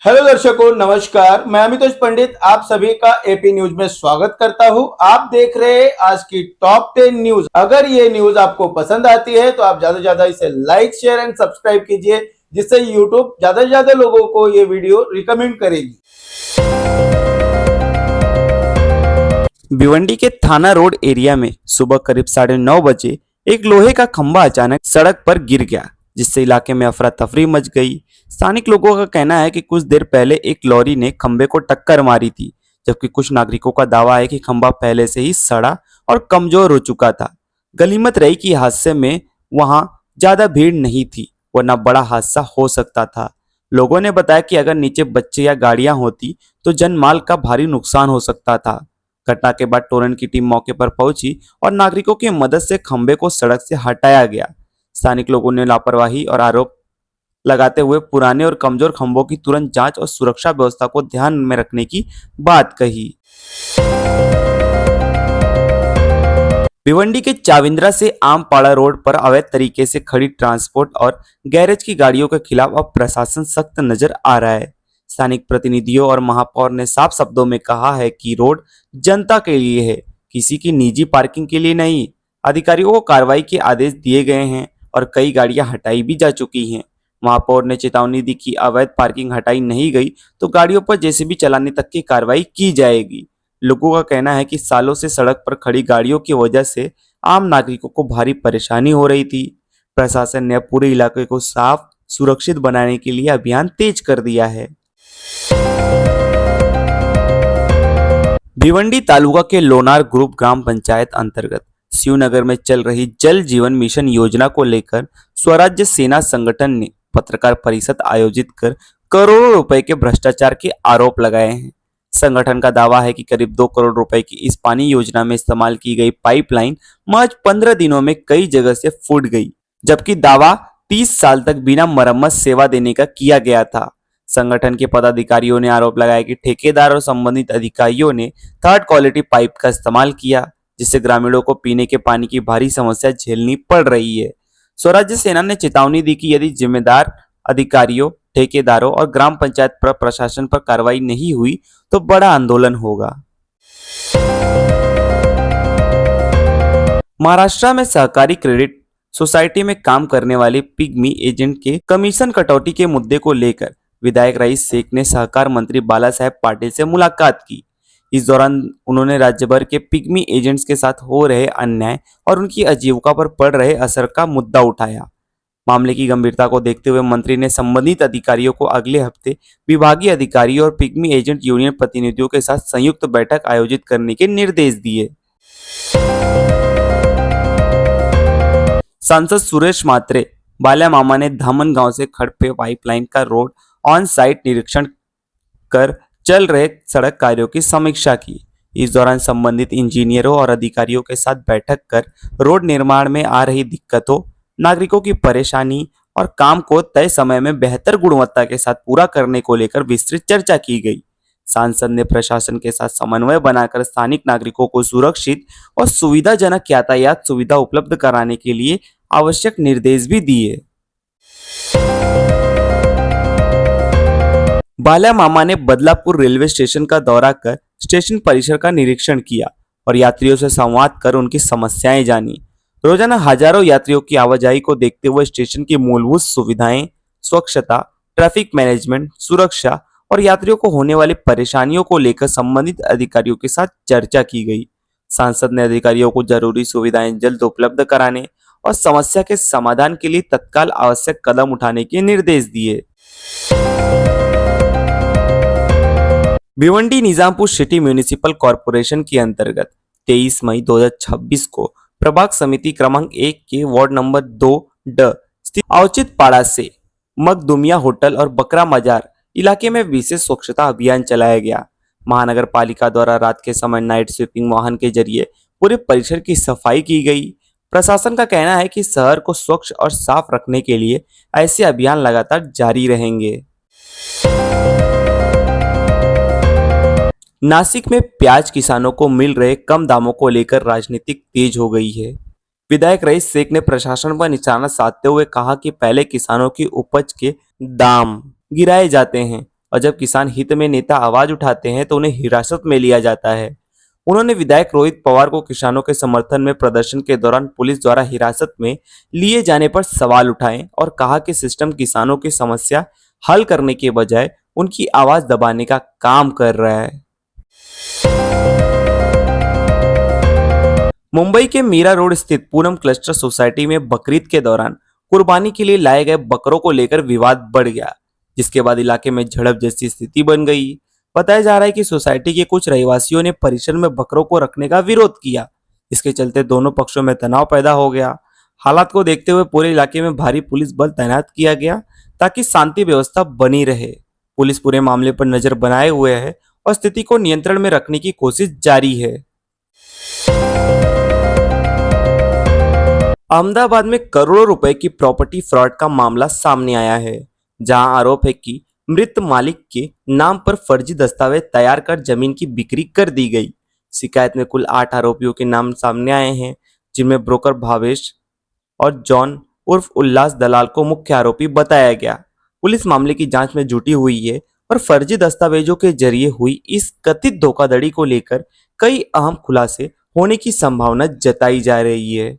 Hello दर्शकों, नमस्कार। मैं अमितोष पंडित आप सभी का एपी न्यूज में स्वागत करता हूं। आप देख रहे हैं आज की टॉप 10 न्यूज। अगर ये न्यूज आपको पसंद आती है तो आप ज्यादा से ज्यादा इसे लाइक, शेयर एंड सब्सक्राइब कीजिए, जिससे यूट्यूब ज्यादा से ज्यादा लोगों को ये वीडियो रिकमेंड करेगी। भिवंडी के थाना रोड एरिया में सुबह करीब 9:30 बजे एक लोहे का खंभा अचानक सड़क पर गिर गया, जिससे इलाके में अफरा तफरी मच गई। स्थानिक लोगों का कहना है कि कुछ देर पहले एक लॉरी ने खंभे को टक्कर मारी थी, जबकि कुछ नागरिकों का दावा है कि खंभा पहले से ही सड़ा और कमजोर हो चुका था। गनीमत रही कि हादसे में वहां ज्यादा भीड़ नहीं थी, वरना बड़ा हादसा हो सकता था। लोगों ने बताया कि अगर नीचे बच्चे या गाड़ियां होती तो जनमाल का भारी नुकसान हो सकता था। घटना के बाद टोरन की टीम मौके पर पहुंची और नागरिकों की मदद से खंभे को सड़क से हटाया गया। स्थानिक लोगों ने लापरवाही और आरोप लगाते हुए पुराने और कमजोर खंभों की तुरंत जांच और सुरक्षा व्यवस्था को ध्यान में रखने की बात कही। भिवंडी के चाविंद्रा से आमपाड़ा रोड पर अवैध तरीके से खड़ी ट्रांसपोर्ट और गैरेज की गाड़ियों के खिलाफ अब प्रशासन सख्त नजर आ रहा है। स्थानिक प्रतिनिधियों और महापौर ने साफ शब्दों में कहा है कि रोड जनता के लिए है, किसी की निजी पार्किंग के लिए नहीं। अधिकारियों को कार्रवाई के आदेश दिए गए हैं और कई गाड़ियां हटाई भी जा चुकी हैं। महापौर ने चेतावनी दी कि अवैध पार्किंग हटाई नहीं गई तो गाड़ियों पर जेसीबी चलाने तक की कार्रवाई की जाएगी। लोगों का कहना है कि सालों से सड़क पर खड़ी गाड़ियों की वजह से आम नागरिकों को भारी परेशानी हो रही थी। प्रशासन ने पूरे इलाके को साफ सुरक्षित बनाने के लिए अभियान तेज कर दिया है। भिवंडी तालुका के लोनार ग्रुप ग्राम पंचायत अंतर्गत शिवनगर में चल रही जल जीवन मिशन योजना को लेकर स्वराज्य सेना संगठन ने पत्रकार परिषद आयोजित कर करोड़ों रुपए के भ्रष्टाचार के आरोप लगाए हैं। संगठन का दावा है कि करीब 2 करोड़ रुपए की इस पानी योजना में इस्तेमाल की गई पाइपलाइन महज 15 दिनों में कई जगह से फूट गई, जबकि दावा 30 साल तक बिना मरम्मत सेवा देने का किया गया था। संगठन के पदाधिकारियों ने आरोप लगाया कि ठेकेदार और संबंधित अधिकारियों ने थर्ड क्वालिटी पाइप का इस्तेमाल किया, जिससे ग्रामीणों को पीने के पानी की भारी समस्या झेलनी पड़ रही है। स्वराज्य सेना ने चेतावनी दी कि यदि जिम्मेदार अधिकारियों, ठेकेदारों और ग्राम पंचायत प्रशासन पर कार्रवाई नहीं हुई तो बड़ा आंदोलन होगा। महाराष्ट्र में सहकारी क्रेडिट सोसाइटी में काम करने वाले पिग्मी एजेंट के कमीशन कटौती के मुद्दे को लेकर विधायक रईस शेख ने सहकार मंत्री बाला साहेब पाटिल से मुलाकात की। इस दौरान उन्होंने राज्य भर के पिग्मी एजेंट्स के साथ हो रहे अन्याय और उनकी आजीविका पर पड़ रहे असर का मुद्दा उठाया। मामले की गंभीरता को देखते हुए मंत्री ने संबंधित अधिकारियों को अगले हफ्ते विभागीय अधिकारियों और पिग्मी एजेंट यूनियन प्रतिनिधियों के साथ संयुक्त बैठक आयोजित करने के निर्देश दिए। सांसद सुरेश मात्रे बाल्या मामा ने धामन गांव से खड़पे पाइपलाइन का रोड ऑन साइट निरीक्षण कर चल रहे सड़क कार्यों की समीक्षा की। इस दौरान संबंधित इंजीनियरों और अधिकारियों के साथ बैठक कर रोड निर्माण में आ रही दिक्कतों, नागरिकों की परेशानी और काम को तय समय में बेहतर गुणवत्ता के साथ पूरा करने को लेकर विस्तृत चर्चा की गई। सांसद ने प्रशासन के साथ समन्वय बनाकर स्थानिक नागरिकों को सुरक्षित और सुविधाजनक यातायात सुविधा उपलब्ध कराने के लिए आवश्यक निर्देश भी दिए। बाला मामा ने बदलापुर रेलवे स्टेशन का दौरा कर स्टेशन परिसर का निरीक्षण किया और यात्रियों से संवाद कर उनकी समस्याएं जानी। रोजाना हजारों यात्रियों की आवाजाही को देखते हुए स्टेशन की मूलभूत सुविधाएं, स्वच्छता, ट्रैफिक मैनेजमेंट, सुरक्षा और यात्रियों को होने वाली परेशानियों को लेकर संबंधित अधिकारियों के साथ चर्चा की गई। सांसद ने अधिकारियों को जरूरी सुविधाएं जल्द उपलब्ध कराने और समस्या के समाधान के लिए तत्काल आवश्यक कदम उठाने के निर्देश दिए। Bhiwandi Nizampur city municipal corporation के अंतर्गत 23 मई 2026 को प्रभाग समिति क्रमांक 1 के वार्ड नंबर 2 स्थित अवचित पाड़ा से मखदुमिया होटल और बकरा मजार इलाके में विशेष स्वच्छता अभियान चलाया गया। महानगर पालिका द्वारा रात के समय नाइट स्वीपिंग वाहन के जरिए पूरे परिसर की सफाई की गई। प्रशासन का कहना है कि शहर को स्वच्छ और साफ रखने के लिए ऐसे अभियान लगातार जारी रहेंगे। नासिक में प्याज किसानों को मिल रहे कम दामों को लेकर राजनीतिक तेज हो गई है। विधायक रईस शेख ने प्रशासन पर निशाना साधते हुए कहा कि पहले किसानों की उपज के दाम गिराए जाते हैं और जब किसान हित में नेता आवाज उठाते हैं तो उन्हें हिरासत में लिया जाता है। उन्होंने विधायक रोहित पवार को किसानों के समर्थन में प्रदर्शन के दौरान पुलिस द्वारा हिरासत में लिए जाने पर सवाल उठाए और कहा कि सिस्टम किसानों की समस्या हल करने के बजाय उनकी आवाज दबाने का काम कर रहा है। मुंबई के मीरा रोड स्थित पूनम क्लस्टर सोसाइटी में बकरीद के दौरान कुर्बानी के लिए लाए गए बकरों को लेकर विवाद बढ़ गया, जिसके बाद इलाके में झड़प जैसी स्थिति बन गई। बताया जा रहा है कि सोसाइटी के कुछ रहवासियों ने परिसर में बकरों को रखने का विरोध किया। इसके चलते दोनों पक्षों में तनाव पैदा हो गया। हालात को देखते हुए पूरे इलाके में भारी पुलिस बल तैनात किया गया ताकि शांति व्यवस्था बनी रहे। पुलिस पूरे मामले पर नजर बनाए हुए है और स्थिति को नियंत्रण में रखने की कोशिश जारी है। अहमदाबाद में करोड़ों रुपए की प्रॉपर्टी फ्रॉड का मामला सामने आया है, जहां आरोप है कि मृत मालिक के नाम पर फर्जी दस्तावेज तैयार कर जमीन की बिक्री कर दी गई। शिकायत में कुल 8 आरोपियों के नाम सामने आए हैं, जिनमें ब्रोकर भावेश और जॉन उर्फ उल्लास दलाल को मुख्य आरोपी बताया गया। पुलिस मामले की जांच में जुटी हुई है और फर्जी दस्तावेजों के जरिए हुई इस कथित धोखाधड़ी को लेकर कई अहम खुलासे होने की संभावना जताई जा रही है।